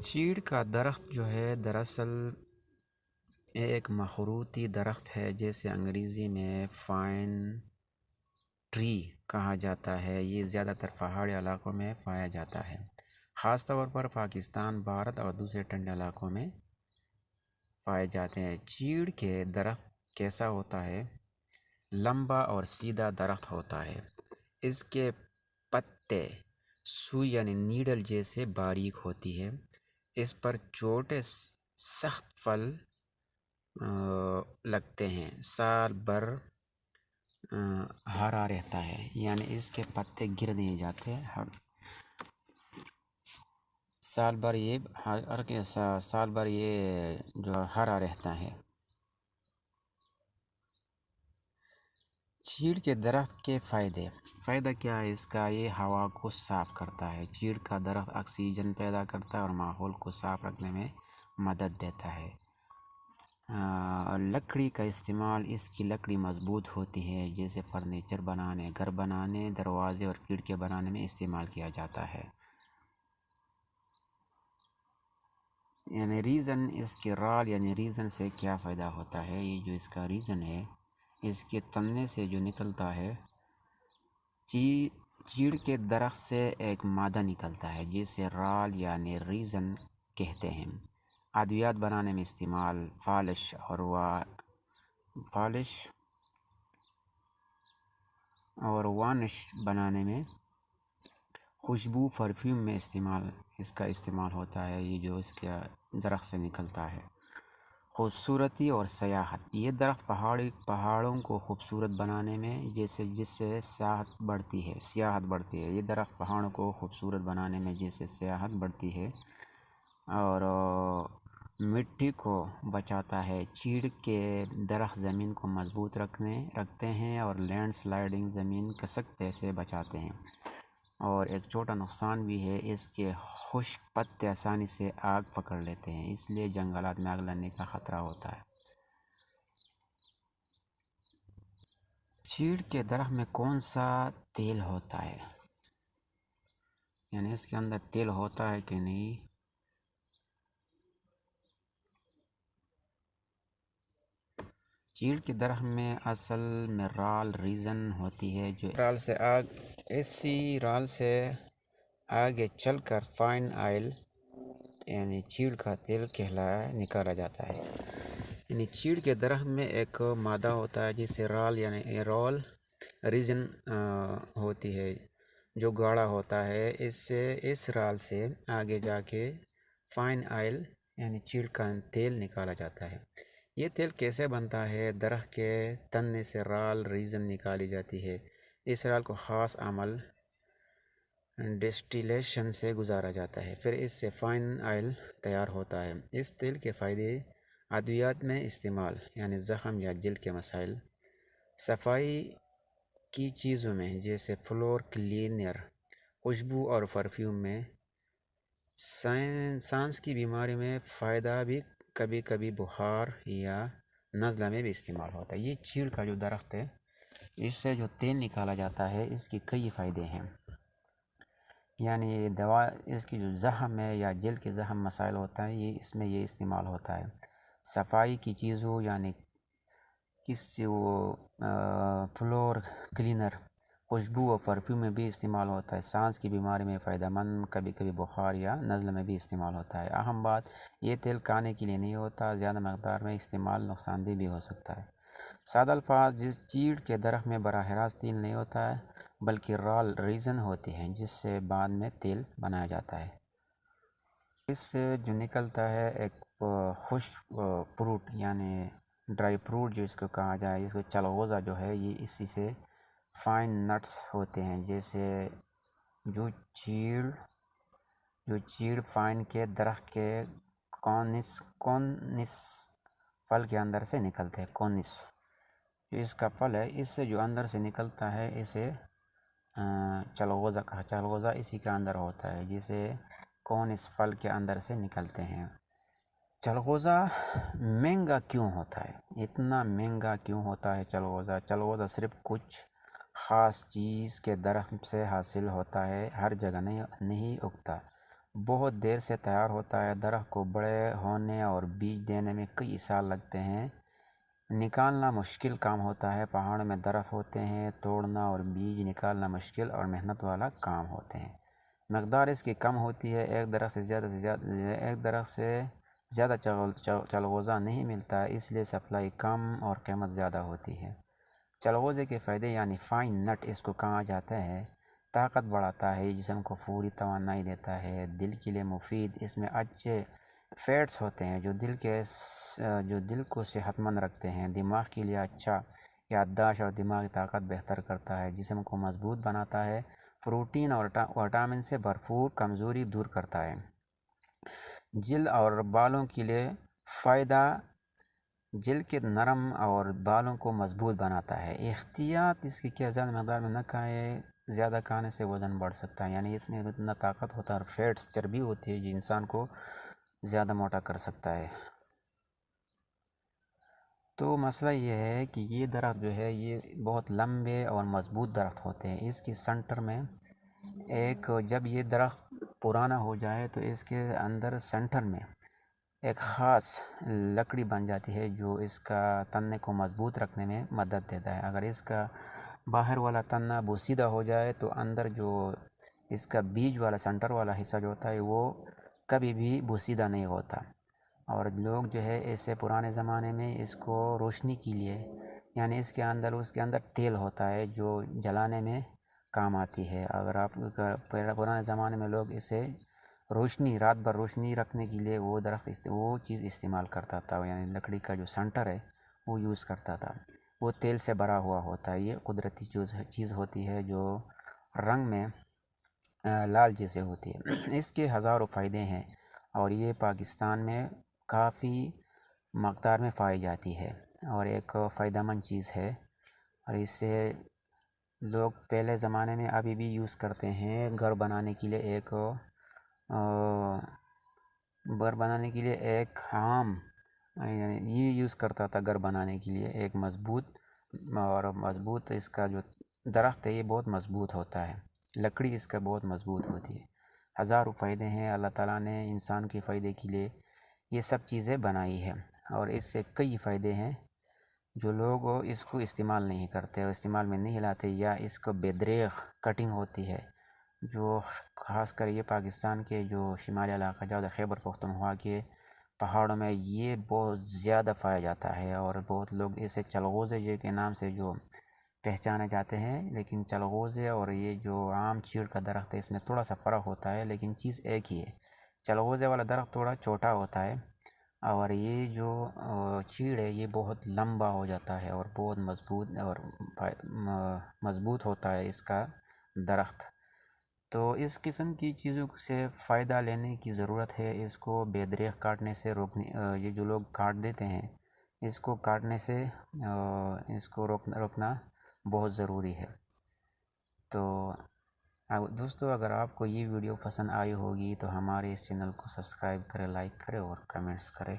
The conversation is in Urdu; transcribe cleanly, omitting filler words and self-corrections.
چیڑ کا درخت جو ہے دراصل ایک مخروطی درخت ہے جسے انگریزی میں فائن ٹری کہا جاتا ہے۔ یہ زیادہ تر پہاڑی علاقوں میں پایا جاتا ہے، خاص طور پر پاکستان، بھارت اور دوسرے ٹھنڈے علاقوں میں پائے جاتے ہیں۔ چیڑ کے درخت کیسا ہوتا ہے؟ لمبا اور سیدھا درخت ہوتا ہے۔ اس کے پتے سوئی یعنی نیڈل جیسے باریک ہوتی ہے۔ اس پر چھوٹے سخت پھل لگتے ہیں۔ سال بھر ہرا رہتا ہے، یعنی اس کے پتے گر نہیں جاتے۔ سال بھر یہ جو ہرا رہتا ہے۔ چیڑ کے درخت کے فائدہ کیا ہے اس کا؟ یہ ہوا کو صاف کرتا ہے۔ چیڑ کا درخت آکسیجن پیدا کرتا ہے اور ماحول کو صاف رکھنے میں مدد دیتا ہے۔ لکڑی کا استعمال، اس کی لکڑی مضبوط ہوتی ہے، جیسے فرنیچر بنانے، گھر بنانے، دروازے اور کھڑکیاں بنانے میں استعمال کیا جاتا ہے۔ یعنی ریزن، اس کے رال یعنی ریزن سے کیا فائدہ ہوتا ہے؟ یہ جو اس کا ریزن ہے، اس کے تنے سے جو نکلتا ہے، چیڑ کے درخت سے ایک مادہ نکلتا ہے جسے رال یعنی ریزن کہتے ہیں۔ ادویات بنانے میں استعمال، فالش اور وانش بنانے میں، خوشبو پرفیوم میں اس کا استعمال ہوتا ہے، یہ جو اس کے درخت سے نکلتا ہے۔ خوبصورتی اور سیاحت، یہ درخت پہاڑوں کو خوبصورت بنانے میں جس سے سیاحت بڑھتی ہے۔ یہ درخت پہاڑوں کو خوبصورت بنانے میں جیسے سیاحت بڑھتی ہے اور مٹی کو بچاتا ہے۔ چیڑ کے درخت زمین کو مضبوط رکھتے ہیں اور لینڈ سلائڈنگ، زمین کھسکنے سے بچاتے ہیں۔ اور ایک چھوٹا نقصان بھی ہے، اس کے خشک پتے آسانی سے آگ پکڑ لیتے ہیں، اس لیے جنگلات میں آگ لگنے کا خطرہ ہوتا ہے۔ چیڑ کے درخت میں کون سا تیل ہوتا ہے؟ یعنی اس کے اندر تیل ہوتا ہے کہ نہیں؟ چیڑ کے درخت میں اصل میں رال ریزن ہوتی ہے، جو اسی رال سے آگے چل کر فائن آئل یعنی چیڑ کا تیل نکالا جاتا ہے۔ یعنی چیڑ کے درخت میں ایک مادہ ہوتا ہے جسے رال یعنی رول ریزن ہوتی ہے، جو گاڑھا ہوتا ہے۔ اس رال سے آگے جا کے فائن آئل یعنی چیڑ کا تیل نکالا جاتا ہے۔ یہ تیل کیسے بنتا ہے؟ درخت کے تنے سے رال ریزن نکالی جاتی ہے۔ اس رال کو خاص عمل ڈسٹیلیشن سے گزارا جاتا ہے، پھر اس سے فائن آئل تیار ہوتا ہے۔ اس تیل کے فائدے: ادویات میں استعمال، یعنی زخم یا جلد کے مسائل، صفائی کی چیزوں میں جیسے فلور کلینر، خوشبو اور پرفیوم میں، سانس کی بیماری میں فائدہ بھی، کبھی کبھی بخار یا نزلہ میں بھی استعمال ہوتا ہے۔ یہ چیڑ کا جو درخت ہے، اس سے جو تیل نکالا جاتا ہے، اس کی کئی فائدے ہیں۔ یعنی دوا، اس کی جو زخم ہے یا جلد کے زخم مسائل ہوتا ہے، اس میں یہ استعمال ہوتا ہے۔ صفائی کی چیزوں یعنی فلور کلینر، خوشبو اور پرفیوم میں بھی استعمال ہوتا ہے۔ سانس کی بیماری میں فائدہ مند، کبھی کبھی بخار یا نزلہ میں بھی استعمال ہوتا ہے۔ اہم بات، یہ تیل کھانے کے لیے نہیں ہوتا، زیادہ مقدار میں استعمال نقصان دہ بھی ہو سکتا ہے۔ سادہ الفاظ، جس چیڑ کے درخت میں براہ راست تیل نہیں ہوتا ہے، بلکہ رال ریزن ہوتی ہے جس سے بعد میں تیل بنایا جاتا ہے۔ اس سے جو نکلتا ہے ایک خشک فروٹ یعنی ڈرائی فروٹ جو اس کو کہا جائے، اس کو چلغوزہ جو ہے، یہ اسی سے فائن نٹس ہوتے ہیں، جیسے جو چیڑ فائن کے درخت کے کونس پھل کے اندر سے نکلتے ہیں۔ کونس جو اس کا پھل ہے، اس سے جو اندر سے نکلتا ہے، اسے چلغوزہ کہا۔ چلغوزہ اسی کے اندر ہوتا ہے، جسے کونس پھل کے اندر سے نکلتے ہیں۔ چلغوزہ مہنگا کیوں ہوتا ہے؟ اتنا مہنگا کیوں ہوتا ہے چلغوزہ صرف کچھ خاص چیز کے درخت سے حاصل ہوتا ہے، ہر جگہ نہیں اگتا۔ بہت دیر سے تیار ہوتا ہے۔ درخت کو بڑے ہونے اور بیج دینے میں کئی سال لگتے ہیں۔ نکالنا مشکل کام ہوتا ہے۔ پہاڑوں میں درخت ہوتے ہیں، توڑنا اور بیج نکالنا مشکل اور محنت والا کام ہوتے ہیں۔ مقدار اس کی کم ہوتی ہے، ایک درخت سے زیادہ چلغوزہ نہیں ملتا، اس لیے سپلائی کم اور قیمت زیادہ ہوتی ہے۔ چلغوزے کے فائدے یعنی فائن نٹ اس کو کہا جاتا ہے، طاقت بڑھاتا ہے، جسم کو پوری توانائی دیتا ہے، دل کے لیے مفید، اس میں اچھے فیٹس ہوتے ہیں جو دل کو صحت مند رکھتے ہیں، دماغ کے لیے اچھا، یادداشت اور دماغی طاقت بہتر کرتا ہے، جسم کو مضبوط بناتا ہے، پروٹین اور وٹامن سے بھرپور، کمزوری دور کرتا ہے۔ جلد اور بالوں کے لیے فائدہ، جلد کے نرم اور بالوں کو مضبوط بناتا ہے۔ احتیاط اس کی کیا زیادہ مقدار میں نہ کھائے، زیادہ کھانے سے وزن بڑھ سکتا ہے، یعنی اس میں اتنا طاقت ہوتا ہے اور فیٹس چربی ہوتی ہے جو انسان کو زیادہ موٹا کر سکتا ہے۔ تو مسئلہ یہ ہے کہ یہ درخت جو ہے یہ بہت لمبے اور مضبوط درخت ہوتے ہیں۔ اس کی سنٹر میں جب یہ درخت پرانا ہو جائے تو اس کے اندر سنٹر میں ایک خاص لکڑی بن جاتی ہے جو اس کا تنے کو مضبوط رکھنے میں مدد دیتا ہے۔ اگر اس کا باہر والا تنا بوسیدہ ہو جائے تو اندر جو اس کا بیج والا سنٹر والا حصہ جو ہوتا ہے وہ کبھی بھی بوسیدہ نہیں ہوتا، اور لوگ جو ہے اس سے پرانے زمانے میں اس کو روشنی کے لیے، یعنی اس کے اندر تیل ہوتا ہے جو جلانے میں کام آتی ہے۔ اگر آپ پرانے زمانے میں لوگ اسے رات بھر روشنی رکھنے کے لیے وہ چیز استعمال کرتا تھا، یعنی لکڑی کا جو سنٹر ہے وہ یوز کرتا تھا، وہ تیل سے بھرا ہوا ہوتا ہے۔ یہ قدرتی چیز ہوتی ہے جو رنگ میں لال جیسے ہوتی ہے۔ اس کے ہزاروں فائدے ہیں اور یہ پاکستان میں کافی مقدار میں پائی جاتی ہے اور ایک فائدہ مند چیز ہے، اور اس سے لوگ پہلے زمانے میں ابھی بھی یوز کرتے ہیں گھر بنانے کے لیے۔ ایک عام یہ یوز کرتا تھا گھر بنانے کے لیے، ایک مضبوط اس کا جو درخت ہے یہ بہت مضبوط ہوتا ہے، لکڑی اس کا بہت مضبوط ہوتی ہے۔ ہزاروں فائدے ہیں، اللہ تعالیٰ نے انسان کے فائدے کے لیے یہ سب چیزیں بنائی ہیں، اور اس سے کئی فائدے ہیں جو لوگ اس کو استعمال نہیں کرتے اور استعمال میں نہیں لاتے، یا اس کو بے دریغ کٹنگ ہوتی ہے، جو خاص کر یہ پاکستان کے جو شمالی علاقہ جاتا ہے، خیبر پختونخوا کے پہاڑوں میں یہ بہت زیادہ پایا جاتا ہے، اور بہت لوگ اسے چلغوزے کے نام سے جو پہچانے جاتے ہیں، لیکن چلغوزے اور یہ جو عام چیڑ کا درخت ہے اس میں تھوڑا سا فرق ہوتا ہے، لیکن چیز ایک ہی ہے۔ چلغوزے والا درخت تھوڑا چھوٹا ہوتا ہے، اور یہ جو چیڑ ہے یہ بہت لمبا ہو جاتا ہے اور بہت مضبوط ہوتا ہے اس کا درخت۔ تو اس قسم کی چیزوں سے فائدہ لینے کی ضرورت ہے، اس کو بے دریغ کاٹنے سے یہ جو لوگ کاٹ دیتے ہیں اس کو کاٹنے سے اس کو روکنا بہت ضروری ہے۔ تو دوستو، اگر آپ کو یہ ویڈیو پسند آئی ہوگی تو ہمارے اس چینل کو سبسکرائب کریں، لائک کریں اور کمنٹس کریں۔